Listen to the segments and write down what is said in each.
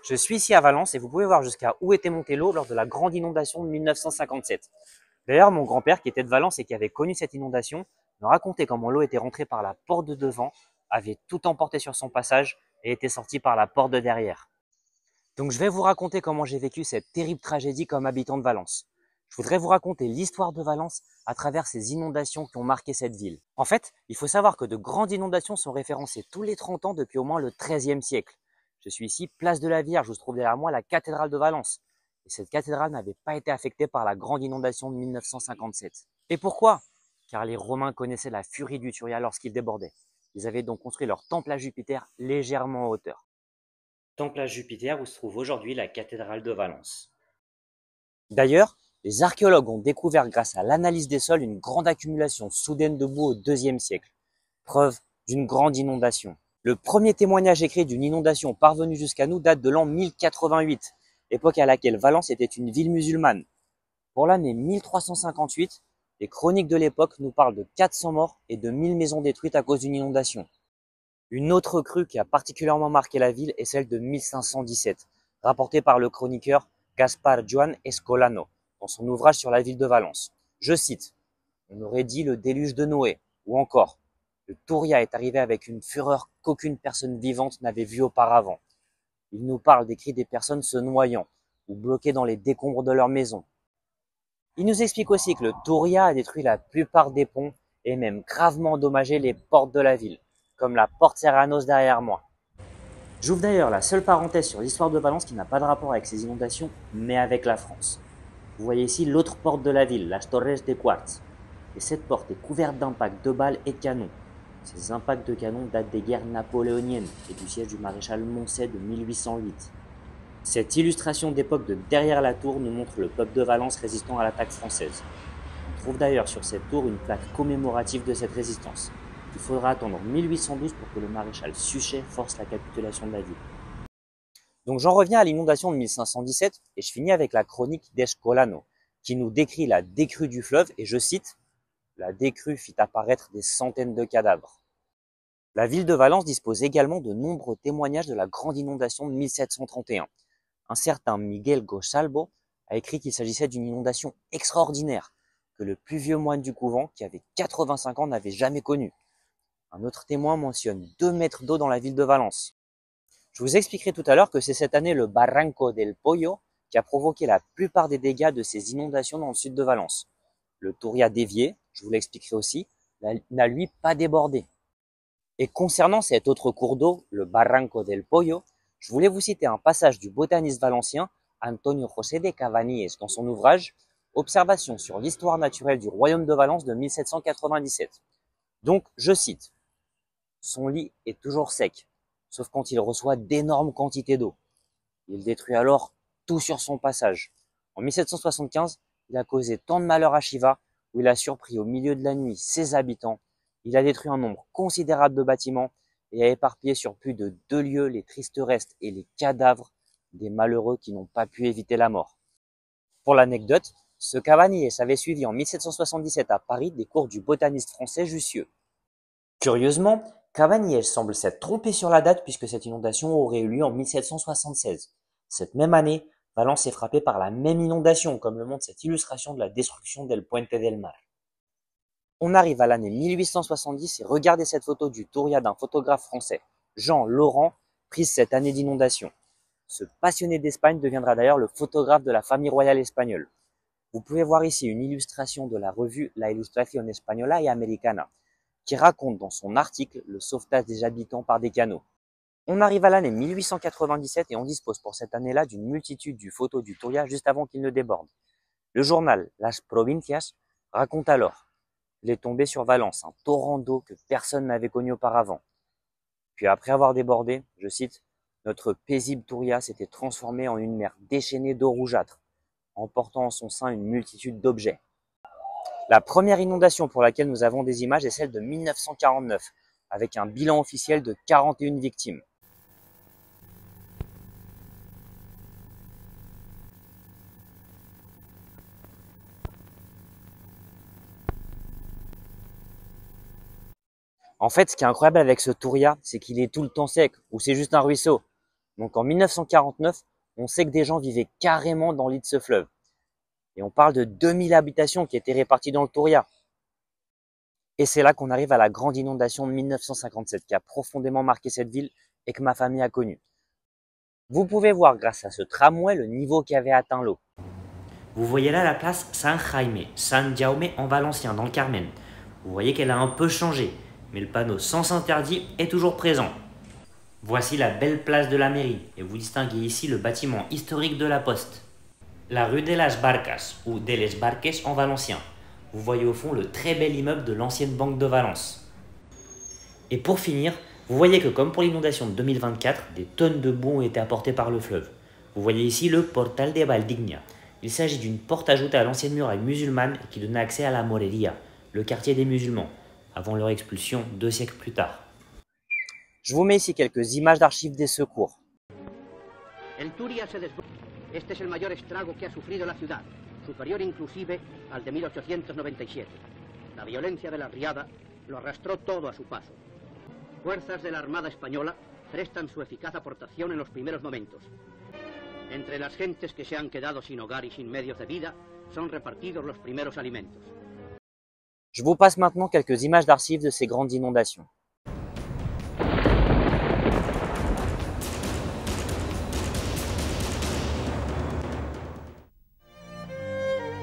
Je suis ici à Valence et vous pouvez voir jusqu'à où était montée l'eau lors de la grande inondation de 1957. D'ailleurs, mon grand-père, qui était de Valence et qui avait connu cette inondation, me racontait comment l'eau était rentrée par la porte de devant, avait tout emporté sur son passage et était sortie par la porte de derrière. Donc je vais vous raconter comment j'ai vécu cette terrible tragédie comme habitant de Valence. Je voudrais vous raconter l'histoire de Valence à travers ces inondations qui ont marqué cette ville. En fait, il faut savoir que de grandes inondations sont référencées tous les 30 ans depuis au moins le XIIIe siècle. Je suis ici, place de la Vierge, où se trouve derrière moi la cathédrale de Valence. Et cette cathédrale n'avait pas été affectée par la grande inondation de 1957. Et pourquoi? Car les Romains connaissaient la furie du Turia lorsqu'il débordait. Ils avaient donc construit leur temple à Jupiter légèrement en hauteur. Temple à Jupiter où se trouve aujourd'hui la cathédrale de Valence. D'ailleurs, les archéologues ont découvert grâce à l'analyse des sols une grande accumulation soudaine de boue au IIe siècle, preuve d'une grande inondation. Le premier témoignage écrit d'une inondation parvenue jusqu'à nous date de l'an 1088, époque à laquelle Valence était une ville musulmane. Pour l'année 1358, les chroniques de l'époque nous parlent de 400 morts et de 1000 maisons détruites à cause d'une inondation. Une autre crue qui a particulièrement marqué la ville est celle de 1517, rapportée par le chroniqueur Gaspar Joan Escolano dans son ouvrage sur la ville de Valence. Je cite: « On aurait dit le déluge de Noé, ou encore le Touria est arrivé avec une fureur qu'aucune personne vivante n'avait vue auparavant. Il nous parle des cris des personnes se noyant ou bloquées dans les décombres de leur maison. Il nous explique aussi que le Touria a détruit la plupart des ponts et même gravement endommagé les portes de la ville, comme la porte Serranos derrière moi. » J'ouvre d'ailleurs la seule parenthèse sur l'histoire de Valence qui n'a pas de rapport avec ces inondations, mais avec la France. Vous voyez ici l'autre porte de la ville, las Torres de Quartz. Et cette porte est couverte d'impacts de balles et de canons. Ces impacts de canons datent des guerres napoléoniennes et du siège du maréchal Moncey de 1808. Cette illustration d'époque de derrière la tour nous montre le peuple de Valence résistant à l'attaque française. On trouve d'ailleurs sur cette tour une plaque commémorative de cette résistance. Il faudra attendre 1812 pour que le maréchal Suchet force la capitulation de la ville. Donc j'en reviens à l'inondation de 1517 et je finis avec la chronique d'Escolano, qui nous décrit la décrue du fleuve et je cite: « La décrue fit apparaître des centaines de cadavres. » La ville de Valence dispose également de nombreux témoignages de la grande inondation de 1731. Un certain Miguel Gosalbo a écrit qu'il s'agissait d'une inondation extraordinaire, que le plus vieux moine du couvent, qui avait 85 ans, n'avait jamais connue. Un autre témoin mentionne 2 mètres d'eau dans la ville de Valence. Je vous expliquerai tout à l'heure que c'est cette année le Barranco del Pollo qui a provoqué la plupart des dégâts de ces inondations dans le sud de Valence. Le Touria dévié, je vous l'expliquerai aussi, n'a lui pas débordé. Et concernant cet autre cours d'eau, le Barranco del Pollo, je voulais vous citer un passage du botaniste valencien Antonio José de Cabanilles dans son ouvrage Observations sur l'histoire naturelle du royaume de Valence de 1797. Donc, je cite: « Son lit est toujours sec, sauf quand il reçoit d'énormes quantités d'eau. Il détruit alors tout sur son passage. En 1775, il a causé tant de malheur à Chiva, où il a surpris au milieu de la nuit ses habitants. Il a détruit un nombre considérable de bâtiments et a éparpillé sur plus de 2 lieues les tristes restes et les cadavres des malheureux qui n'ont pas pu éviter la mort. » Pour l'anecdote, ce Cabanilles avait suivi en 1777 à Paris des cours du botaniste français Jussieu. Curieusement, Cabanilles semble s'être trompé sur la date puisque cette inondation aurait eu lieu en 1776. Cette même année, Valence est frappée par la même inondation, comme le montre cette illustration de la destruction del Puente del Mar. On arrive à l'année 1870 et regardez cette photo du Touria d'un photographe français, Jean Laurent, prise cette année d'inondation. Ce passionné d'Espagne deviendra d'ailleurs le photographe de la famille royale espagnole. Vous pouvez voir ici une illustration de la revue La Ilustración Española y Americana, qui raconte dans son article le sauvetage des habitants par des canaux. On arrive à l'année 1897 et on dispose pour cette année-là d'une multitude de photos du Touria juste avant qu'il ne déborde. Le journal Las Provincias raconte alors: « Il est tombé sur Valence un torrent d'eau que personne n'avait connu auparavant. Puis après avoir débordé, je cite, notre paisible Touria s'était transformé en une mer déchaînée d'eau rougeâtre, emportant en son sein une multitude d'objets. » La première inondation pour laquelle nous avons des images est celle de 1949, avec un bilan officiel de 41 victimes. En fait, ce qui est incroyable avec ce Touria, c'est qu'il est tout le temps sec, ou c'est juste un ruisseau. Donc en 1949, on sait que des gens vivaient carrément dans le lit de ce fleuve. Et on parle de 2000 habitations qui étaient réparties dans le Touria. Et c'est là qu'on arrive à la grande inondation de 1957 qui a profondément marqué cette ville et que ma famille a connue. Vous pouvez voir grâce à ce tramway le niveau qu'avait atteint l'eau. Vous voyez là la place San Jaime, San Jaume en valencien, dans le Carmen. Vous voyez qu'elle a un peu changé, mais le panneau sens interdit est toujours présent. Voici la belle place de la mairie, et vous distinguez ici le bâtiment historique de la poste. La rue de las Barcas, ou de les Barques en valencien. Vous voyez au fond le très bel immeuble de l'ancienne banque de Valence. Et pour finir, vous voyez que comme pour l'inondation de 2024, des tonnes de boue ont été apportées par le fleuve. Vous voyez ici le Portal de Valdigna. Il s'agit d'une porte ajoutée à l'ancienne muraille musulmane qui donnait accès à la Moreria, le quartier des musulmans, avant leur expulsion 2 siècles plus tard. Je vous mets ici quelques images d'archives des secours. El Turia se desborda. Este es el mayor estrago que ha sufrido la ciudad, superior inclusive al de 1897. La violencia de la riada lo arrastró todo a su paso. Fuerzas de la Armada Española prestan su eficaz aportación en los primeros momentos. Entre las gentes que se han quedado sin hogar y sin medios de vida, son repartidos los primeros alimentos. Je vous passe maintenant quelques images d'archives de ces grandes inondations.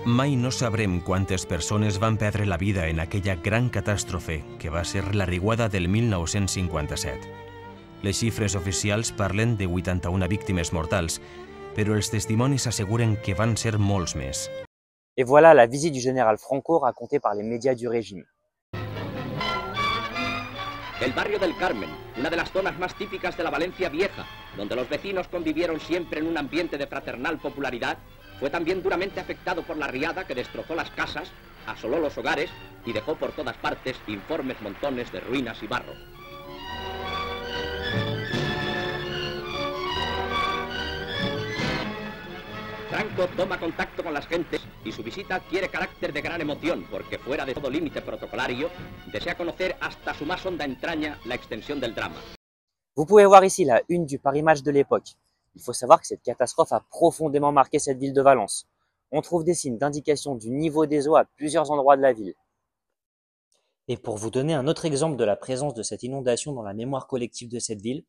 Mai no sabrem quantes persones van perdre la vida en aquella gran catàstrofe que va ser la riuada del 1957. Les xifres oficials parlen de 81 víctimes mortals, però els testimonis asseguren que van ser molts més. Et voilà la visite du général Franco racontée par les médias du régime. El barrio del Carmen, una de las zonas más típicas de la Valencia vieja, donde los vecinos convivieron siempre en un ambiente de fraternal popularidad, fue también duramente afectado por la riada que destrozó las casas, asoló los hogares y dejó por todas partes informes montones de ruinas y barro. Franco toma contacto con las gentes y su visita adquiere carácter de gran emoción porque fuera de todo límite protocolario desea conocer hasta su más honda entraña la extensión del drama. Vous pouvez voir ici la une du Paris Match de l'époque. Il faut savoir que cette catastrophe a profondément marqué cette ville de Valence. On trouve des signes d'indication du niveau des eaux à plusieurs endroits de la ville. Et pour vous donner un autre exemple de la présence de cette inondation dans la mémoire collective de cette ville,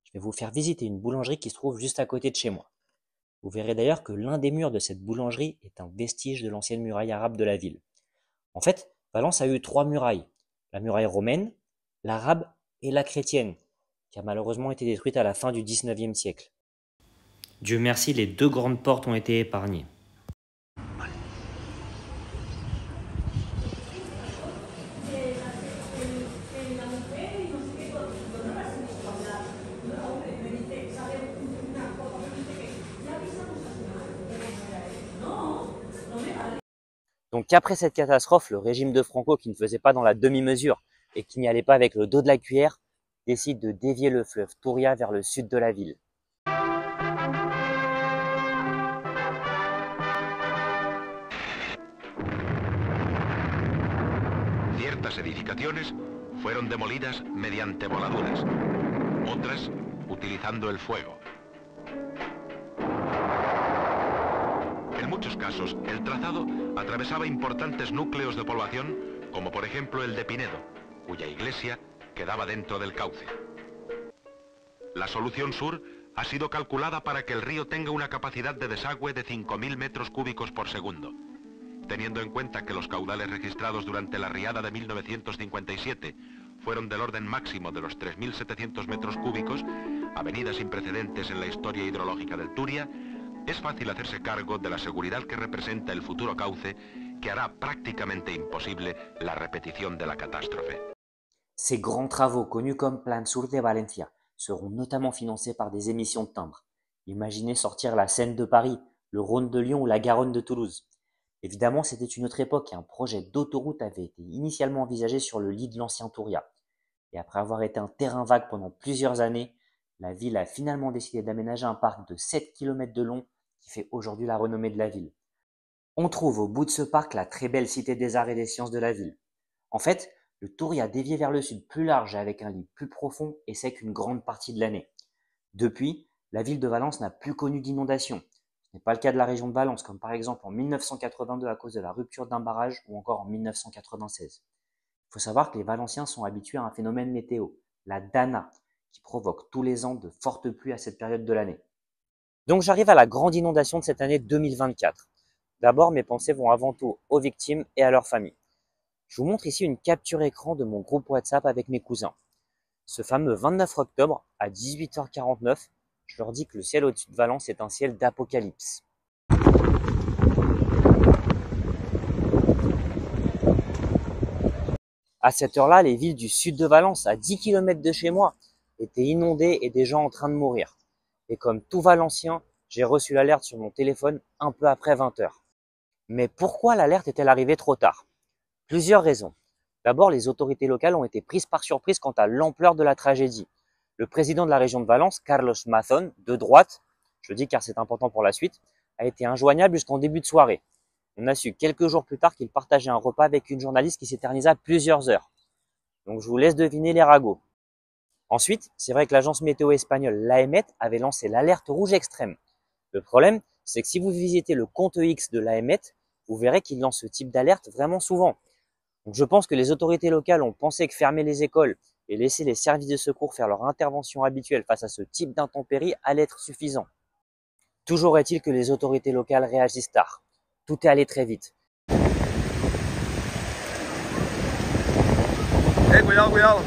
je vais vous faire visiter une boulangerie qui se trouve juste à côté de chez moi. Vous verrez d'ailleurs que l'un des murs de cette boulangerie est un vestige de l'ancienne muraille arabe de la ville. En fait, Valence a eu 3 murailles, la muraille romaine, l'arabe et la chrétienne, qui a malheureusement été détruite à la fin du 19e siècle. Dieu merci, les 2 grandes portes ont été épargnées. Donc après cette catastrophe, le régime de Franco, qui ne faisait pas dans la demi-mesure et qui n'y allait pas avec le dos de la cuillère, décide de dévier le fleuve Touria vers le sud de la ville. Ciertas edificaciones fueron demolidas mediante voladuras, otras utilizando el fuego. En muchos casos, el trazado atravesaba importantes núcleos de población, como por ejemplo el de Pinedo, cuya iglesia quedaba dentro del cauce. La solución sur ha sido calculada para que el río tenga una capacidad de desagüe de 5.000 metros cúbicos por segundo. Teniendo en cuenta que los caudales registrados durante la riada de 1957 fueron del orden máximo de los 3.700 metros cúbicos, avenida sin precedentes en la historia hidrológica del Turia, es fácil hacerse cargo de la seguridad que representa el futuro cauce que hará prácticamente imposible la repetición de la catástrofe. Ces grands travaux, connus comme Plan Sur de Valencia, seront notamment financés par des émissions de timbres. Imaginez sortir la Seine de Paris, le Rhône de Lyon ou la Garonne de Toulouse. Évidemment, c'était une autre époque et un projet d'autoroute avait été initialement envisagé sur le lit de l'ancien Touria. Et après avoir été un terrain vague pendant plusieurs années, la ville a finalement décidé d'aménager un parc de 7 km de long qui fait aujourd'hui la renommée de la ville. On trouve au bout de ce parc la très belle cité des arts et des sciences de la ville. En fait, le Touria a dévié vers le sud plus large avec un lit plus profond et sec une grande partie de l'année. Depuis, La ville de Valence n'a plus connu d'inondation. Ce n'est pas le cas de la région de Valence, comme par exemple en 1982 à cause de la rupture d'un barrage ou encore en 1996. Il faut savoir que les Valenciens sont habitués à un phénomène météo, la Dana, qui provoque tous les ans de fortes pluies à cette période de l'année. Donc j'arrive à la grande inondation de cette année 2024. D'abord, mes pensées vont avant tout aux victimes et à leurs familles. Je vous montre ici une capture écran de mon groupe WhatsApp avec mes cousins. Ce fameux 29 octobre, à 18h49, je leur dis que le ciel au-dessus de Valence est un ciel d'apocalypse. À cette heure-là, les villes du sud de Valence, à 10 km de chez moi, étaient inondées et des gens en train de mourir. Et comme tout Valencien, j'ai reçu l'alerte sur mon téléphone un peu après 20h. Mais pourquoi l'alerte est-elle arrivée trop tard? Plusieurs raisons. D'abord, les autorités locales ont été prises par surprise quant à l'ampleur de la tragédie. Le président de la région de Valence, Carlos Mazón, de droite, je le dis car c'est important pour la suite, a été injoignable jusqu'en début de soirée. On a su quelques jours plus tard qu'il partageait un repas avec une journaliste qui s'éternisa plusieurs heures. Donc je vous laisse deviner les ragots. Ensuite, c'est vrai que l'agence météo espagnole l'AEMET avait lancé l'alerte rouge extrême. Le problème, c'est que si vous visitez le compte X de l'AEMET, vous verrez qu'il lance ce type d'alerte vraiment souvent. Donc je pense que les autorités locales ont pensé que fermer les écoles et laisser les services de secours faire leur intervention habituelle face à ce type d'intempéries allait être suffisant. Toujours est-il que les autorités locales réagissent tard. Tout est allé très vite. Cuidado.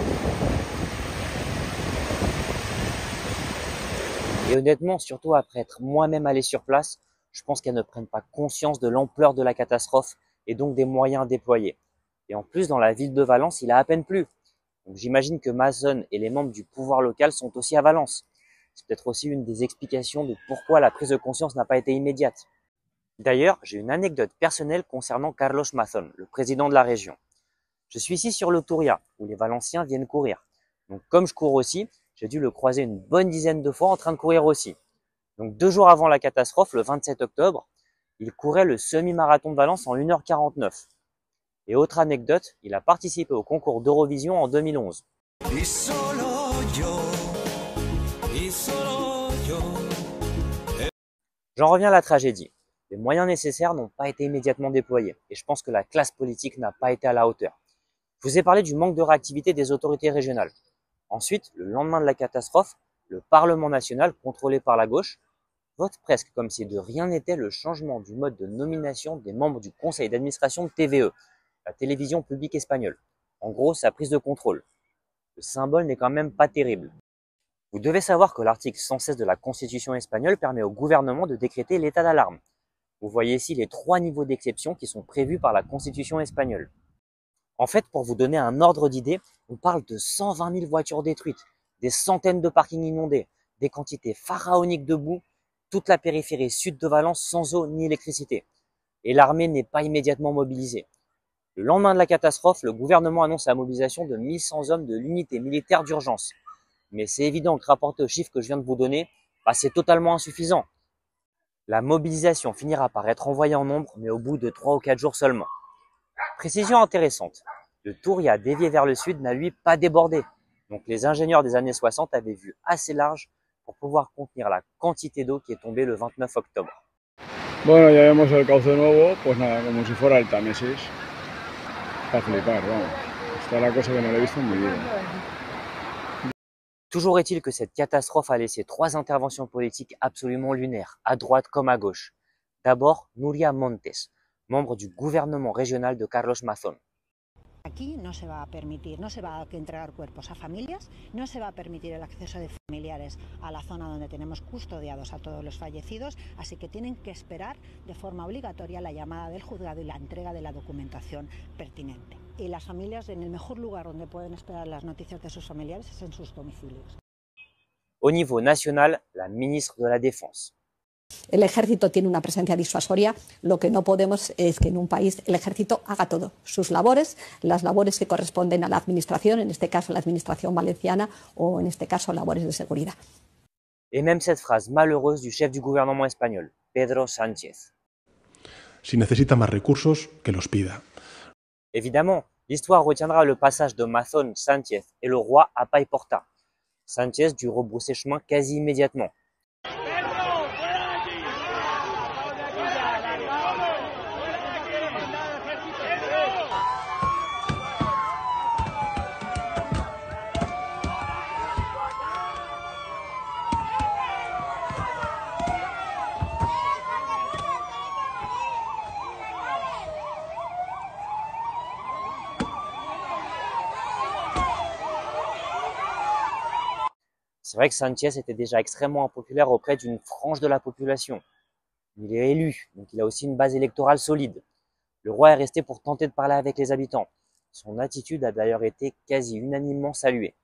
Et honnêtement, surtout après être moi-même allé sur place, je pense qu'elles ne prennent pas conscience de l'ampleur de la catastrophe et donc des moyens déployés. Et en plus, dans la ville de Valence, il a à peine plu. Donc j'imagine que Mazón et les membres du pouvoir local sont aussi à Valence. C'est peut-être aussi une des explications de pourquoi la prise de conscience n'a pas été immédiate. D'ailleurs, j'ai une anecdote personnelle concernant Carlos Mazón, le président de la région. Je suis ici sur le Touria, où les Valenciens viennent courir. Donc comme je cours aussi, j'ai dû le croiser une bonne dizaine de fois en train de courir aussi. Donc 2 jours avant la catastrophe, le 27 octobre, il courait le semi-marathon de Valence en 1h49. Et autre anecdote, il a participé au concours d'Eurovision en 2011. J'en reviens à la tragédie. Les moyens nécessaires n'ont pas été immédiatement déployés et je pense que la classe politique n'a pas été à la hauteur. Je vous ai parlé du manque de réactivité des autorités régionales. Ensuite, le lendemain de la catastrophe, le Parlement national, contrôlé par la gauche, vote presque comme si de rien n'était le changement du mode de nomination des membres du conseil d'administration de TVE, la télévision publique espagnole. En gros, sa prise de contrôle. Le symbole n'est quand même pas terrible. Vous devez savoir que l'article 116 de la Constitution espagnole permet au gouvernement de décréter l'état d'alarme. Vous voyez ici les 3 niveaux d'exception qui sont prévus par la Constitution espagnole. En fait, pour vous donner un ordre d'idée, on parle de 120 000 voitures détruites, des centaines de parkings inondés, des quantités pharaoniques de boue, toute la périphérie sud de Valence sans eau ni électricité. Et l'armée n'est pas immédiatement mobilisée. Le lendemain de la catastrophe, le gouvernement annonce la mobilisation de 1100 hommes de l'unité militaire d'urgence. Mais c'est évident que rapporté aux chiffres que je viens de vous donner, c'est totalement insuffisant. La mobilisation finira par être envoyée en nombre, mais au bout de 3 ou 4 jours seulement. Précision intéressante, le Touria dévié vers le sud n'a lui pas débordé. Donc les ingénieurs des années 60 avaient vu assez large pour pouvoir contenir la quantité d'eau qui est tombée le 29 octobre. Bueno, ya vemos el cauce nuevo, pues nada, como si fuera el Támesis. Para flipar, vamos. Está la cosa que no le he visto en mi vida. Toujours est-il que cette catastrophe a laissé 3 interventions politiques absolument lunaires, à droite comme à gauche. D'abord, Núria Montes, membre du gouvernement régional de Carlos Mazón. Aquí no se va a permitir, no se va a entregar cuerpos a familias, no se va a permitir el acceso de familiares a la zona donde tenemos custodiados a todos los fallecidos, así que tienen que esperar de forma obligatoria la llamada del juzgado y la entrega de la documentación pertinente. Y las familias, en el mejor lugar donde pueden esperar las noticias de sus familiares es en sus domicilios. Au niveau national, la ministre de la Défense. El ejército tiene una presencia disuasoria. Lo que no podemos es que en un país el ejército haga todo, sus labores, las labores que corresponden a la administración, en este caso la administración valenciana, o en este caso labores de seguridad. Et même cette phrase malheureuse du chef du gouvernement espagnol, Pedro Sánchez. Si necesita más recursos, que los pida. Évidemment, l'histoire retiendra le passage de Mazón, Sánchez et le roi à Paiporta. Sánchez dut rebrousser chemin quasi immédiatement. C'est vrai que Sánchez était déjà extrêmement impopulaire auprès d'une frange de la population. Il est élu, donc il a aussi une base électorale solide. Le roi est resté pour tenter de parler avec les habitants. Son attitude a d'ailleurs été quasi unanimement saluée.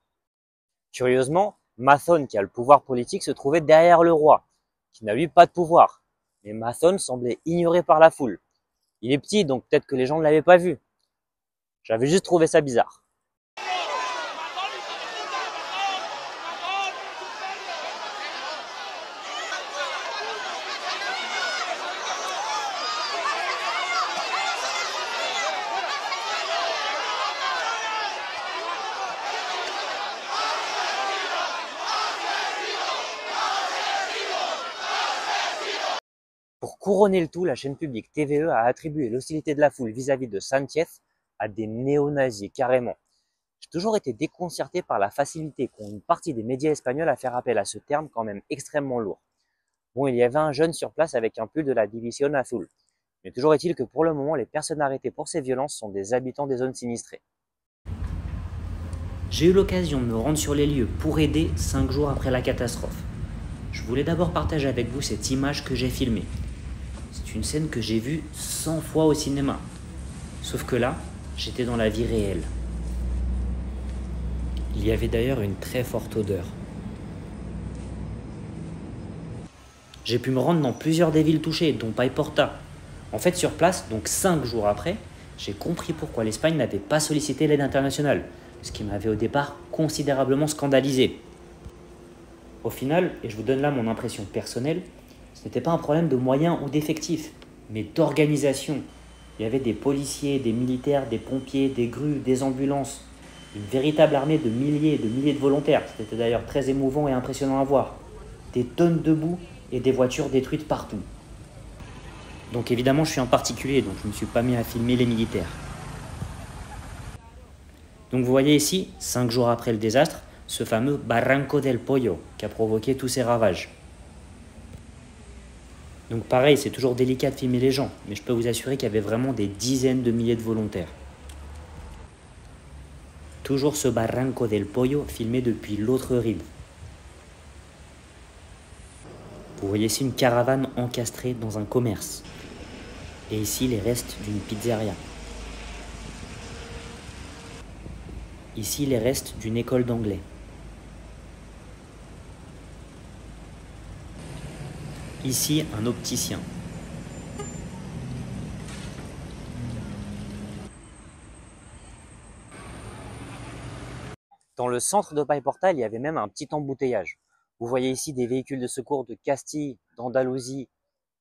Curieusement, Mathon, qui a le pouvoir politique, se trouvait derrière le roi, qui n'a lui pas de pouvoir. Mais Mathon semblait ignoré par la foule. Il est petit, donc peut-être que les gens ne l'avaient pas vu. J'avais juste trouvé ça bizarre. Pour couronner le tout, la chaîne publique TVE a attribué l'hostilité de la foule vis-à-vis de Sánchez à des néo-nazis, carrément. J'ai toujours été déconcerté par la facilité qu'ont une partie des médias espagnols à faire appel à ce terme quand même extrêmement lourd. Bon, il y avait un jeune sur place avec un pull de la División Azul. Mais toujours est-il que pour le moment, les personnes arrêtées pour ces violences sont des habitants des zones sinistrées. J'ai eu l'occasion de me rendre sur les lieux pour aider 5 jours après la catastrophe. Je voulais d'abord partager avec vous cette image que j'ai filmée. C'est une scène que j'ai vue 100 fois au cinéma. Sauf que là, j'étais dans la vie réelle. Il y avait d'ailleurs une très forte odeur. J'ai pu me rendre dans plusieurs des villes touchées, dont Paiporta. En fait, sur place, donc 5 jours après, j'ai compris pourquoi l'Espagne n'avait pas sollicité l'aide internationale, ce qui m'avait au départ considérablement scandalisé. Au final, et je vous donne là mon impression personnelle, ce n'était pas un problème de moyens ou d'effectifs, mais d'organisation. Il y avait des policiers, des militaires, des pompiers, des grues, des ambulances, une véritable armée de milliers et de milliers de volontaires. C'était d'ailleurs très émouvant et impressionnant à voir. Des tonnes de boue et des voitures détruites partout. Donc évidemment, je suis un particulier, donc je ne me suis pas mis à filmer les militaires. Donc vous voyez ici, 5 jours après le désastre, ce fameux Barranco del Pollo qui a provoqué tous ces ravages. Donc pareil, c'est toujours délicat de filmer les gens, mais je peux vous assurer qu'il y avait vraiment des dizaines de milliers de volontaires. Toujours ce Barranco del Pollo filmé depuis l'autre rive. Vous voyez ici une caravane encastrée dans un commerce. Et ici les restes d'une pizzeria. Ici les restes d'une école d'anglais. Ici un opticien. Dans le centre de Paiporta, il y avait même un petit embouteillage. Vous voyez ici des véhicules de secours de Castille, d'Andalousie,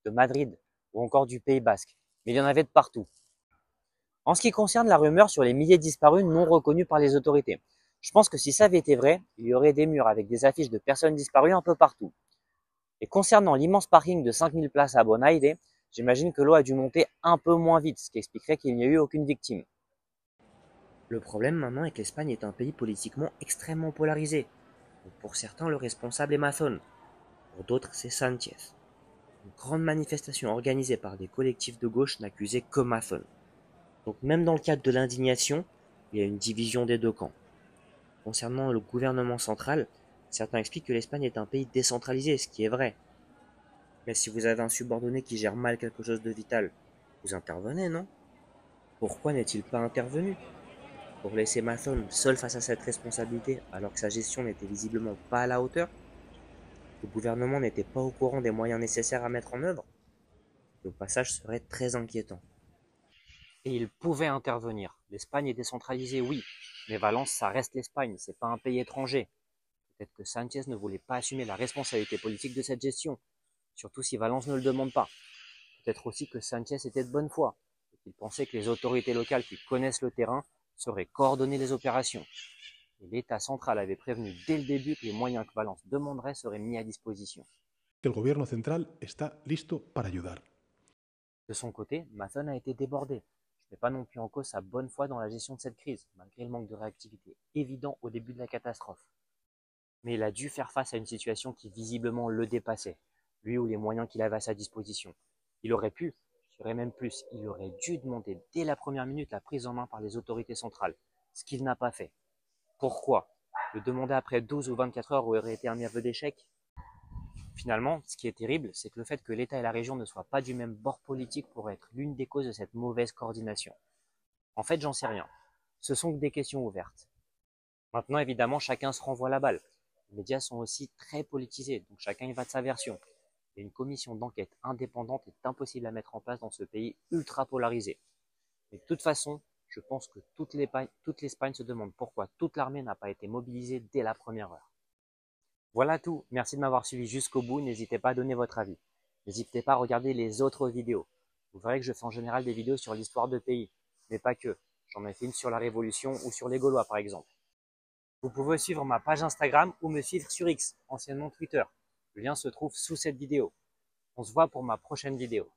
de Madrid ou encore du Pays Basque. Mais il y en avait de partout. En ce qui concerne la rumeur sur les milliers de disparus non reconnus par les autorités, je pense que si ça avait été vrai, il y aurait des murs avec des affiches de personnes disparues un peu partout. Et concernant l'immense parking de 5000 places à Bonaire, j'imagine que l'eau a dû monter un peu moins vite, ce qui expliquerait qu'il n'y a eu aucune victime. Le problème maintenant est que l'Espagne est un pays politiquement extrêmement polarisé. Donc pour certains, le responsable est Mathon. Pour d'autres, c'est Sánchez. Une grande manifestation organisée par des collectifs de gauche n'accusait que Mathon. Donc même dans le cadre de l'indignation, il y a une division des deux camps. Concernant le gouvernement central, certains expliquent que l'Espagne est un pays décentralisé, ce qui est vrai. Mais si vous avez un subordonné qui gère mal quelque chose de vital, vous intervenez, non? Pourquoi n'est-il pas intervenu? Pour laisser Mathon seul face à cette responsabilité, alors que sa gestion n'était visiblement pas à la hauteur? Le gouvernement n'était pas au courant des moyens nécessaires à mettre en œuvre? Le passage serait très inquiétant. Et il pouvait intervenir. L'Espagne est décentralisée, oui, mais Valence, ça reste l'Espagne, c'est pas un pays étranger. Peut-être que Sánchez ne voulait pas assumer la responsabilité politique de cette gestion, surtout si Valence ne le demande pas. Peut-être aussi que Sánchez était de bonne foi, et qu'il pensait que les autorités locales qui connaissent le terrain sauraient coordonner les opérations. Et l'État central avait prévenu dès le début que les moyens que Valence demanderait seraient mis à disposition. El gobierno central está listo para ayudar. De son côté, Mathon a été débordé. Je ne mets pas non plus en cause sa bonne foi dans la gestion de cette crise, malgré le manque de réactivité évident au début de la catastrophe. Mais il a dû faire face à une situation qui visiblement le dépassait, lui ou les moyens qu'il avait à sa disposition. Il aurait pu, je dirais même plus, il aurait dû demander dès la première minute la prise en main par les autorités centrales, ce qu'il n'a pas fait. Pourquoi? Le demander après 12 ou 24 heures aurait été un aveu d'échec. Finalement, ce qui est terrible, c'est que le fait que l'État et la région ne soient pas du même bord politique pourrait être l'une des causes de cette mauvaise coordination. En fait, j'en sais rien. Ce sont que des questions ouvertes. Maintenant, évidemment, chacun se renvoie la balle. Les médias sont aussi très politisés, donc chacun y va de sa version. Et une commission d'enquête indépendante est impossible à mettre en place dans ce pays ultra polarisé. Mais de toute façon, je pense que toute l'Espagne se demande pourquoi toute l'armée n'a pas été mobilisée dès la première heure. Voilà tout, merci de m'avoir suivi jusqu'au bout, n'hésitez pas à donner votre avis. N'hésitez pas à regarder les autres vidéos. Vous verrez que je fais en général des vidéos sur l'histoire de pays, mais pas que. J'en ai fait une sur la Révolution ou sur les Gaulois par exemple. Vous pouvez suivre ma page Instagram ou me suivre sur X, anciennement Twitter. Le lien se trouve sous cette vidéo. On se voit pour ma prochaine vidéo.